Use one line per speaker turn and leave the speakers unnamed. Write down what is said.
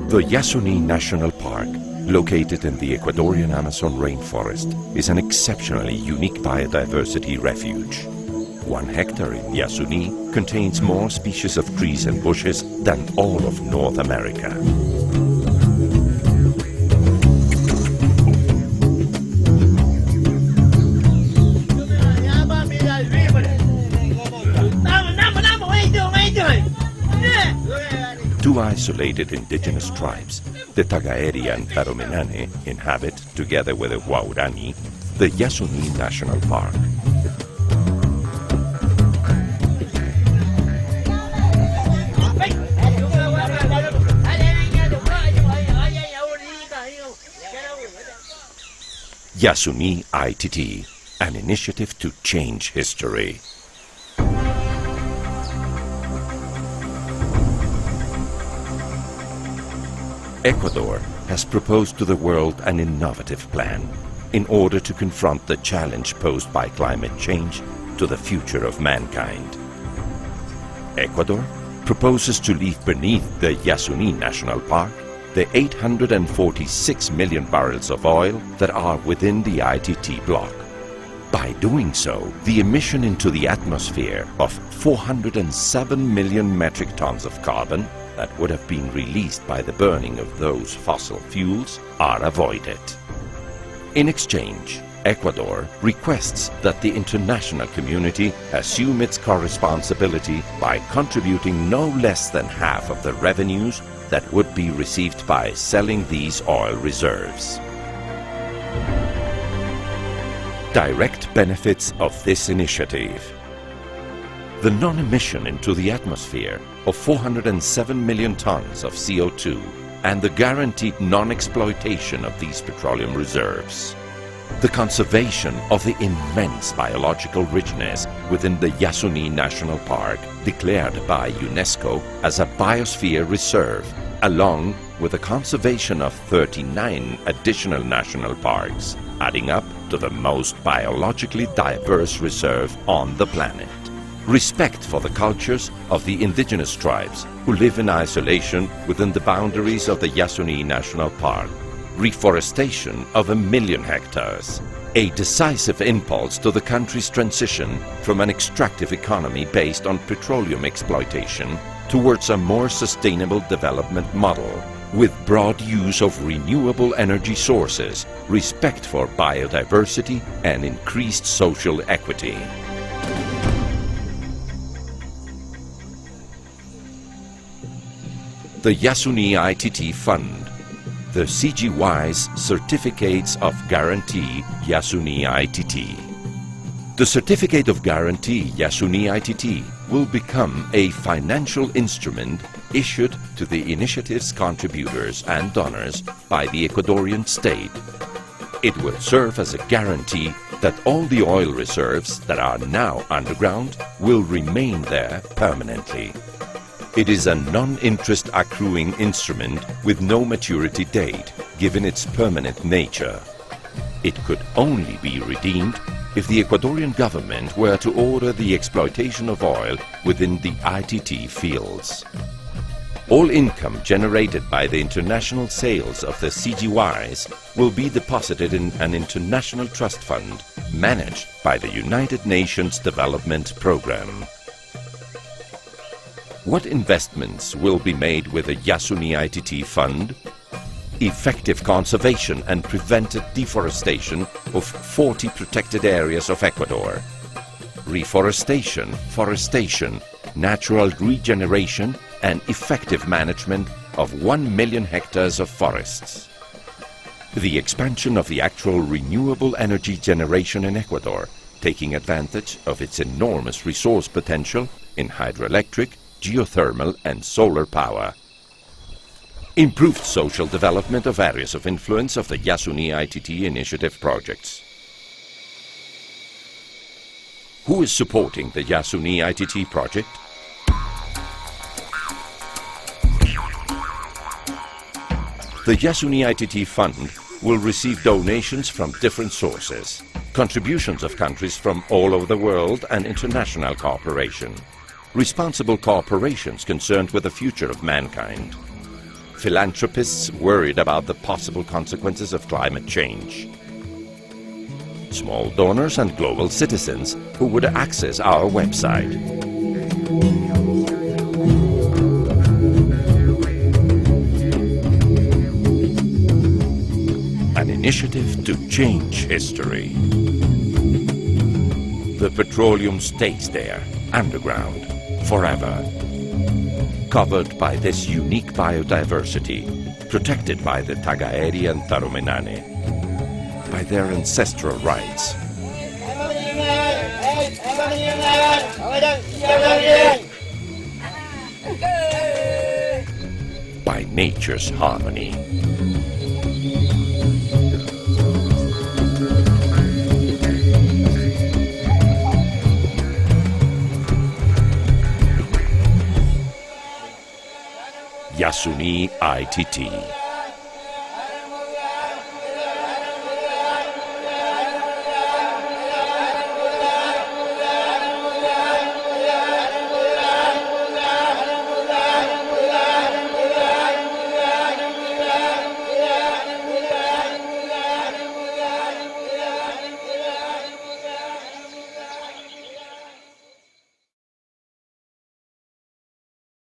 The Yasuní National Park, located in the Ecuadorian Amazon rainforest, is an exceptionally unique biodiversity refuge. 1 hectare in Yasuní contains more species of trees and bushes than all of North America. Two isolated indigenous tribes, the Tagaeri and Taromenane, inhabit, together with the Huaurani, the Yasuní National Park. Yasuní ITT, an initiative to change history. Ecuador has proposed to the world an innovative plan in order to confront the challenge posed by climate change to the future of mankind. Ecuador proposes to leave beneath the Yasuní National Park the 846 million barrels of oil that are within the ITT block. By doing so, the emission into the atmosphere of 407 million metric tons of carbon that would have been released by the burning of those fossil fuels are avoided. In exchange, Ecuador requests that the international community assume its corresponsibility by contributing no less than half of the revenues that would be received by selling these oil reserves. Direct benefits of this initiative: the non-emission into the atmosphere of 407 million tons of CO2 and the guaranteed non-exploitation of these petroleum reserves. The conservation of the immense biological richness within the Yasuní National Park, declared by UNESCO as a biosphere reserve, along with the conservation of 39 additional national parks, adding up to the most biologically diverse reserve on the planet. Respect for the cultures of the indigenous tribes who live in isolation within the boundaries of the Yasuní National Park. Reforestation of 1 million hectares. A decisive impulse to the country's transition from an extractive economy based on petroleum exploitation towards a more sustainable development model with broad use of renewable energy sources, respect for biodiversity, and increased social equity. The Yasuní ITT Fund, the CGY's Certificates of Guarantee Yasuní ITT. The Certificate of Guarantee Yasuní ITT will become a financial instrument issued to the initiative's contributors and donors by the Ecuadorian state. It will serve as a guarantee that all the oil reserves that are now underground will remain there permanently. It is a non-interest accruing instrument with no maturity date, given its permanent nature. It could only be redeemed if the Ecuadorian government were to order the exploitation of oil within the ITT fields. All income generated by the international sales of the CGYs will be deposited in an international trust fund managed by the United Nations Development Programme. What investments will be made with the Yasuní ITT Fund? Effective conservation and prevented deforestation of 40 protected areas of Ecuador. Reforestation, forestation, natural regeneration and effective management of 1 million hectares of forests. The expansion of the actual renewable energy generation in Ecuador, taking advantage of its enormous resource potential in hydroelectric, geothermal and solar power. Improved social development of areas of influence of the Yasuní ITT initiative projects. Who is supporting the Yasuní ITT project? The Yasuní ITT Fund will receive donations from different sources, contributions of countries from all over the world and international cooperation. responsible corporations concerned with the future of mankind, philanthropists worried about the possible consequences of climate change, small donors and global citizens who would access our website. An initiative to change history. The petroleum stays there, underground, forever. Covered by this unique biodiversity, protected by the Tagaeri and Taromenane, by their ancestral rights, by nature's harmony. Yasuní ITT.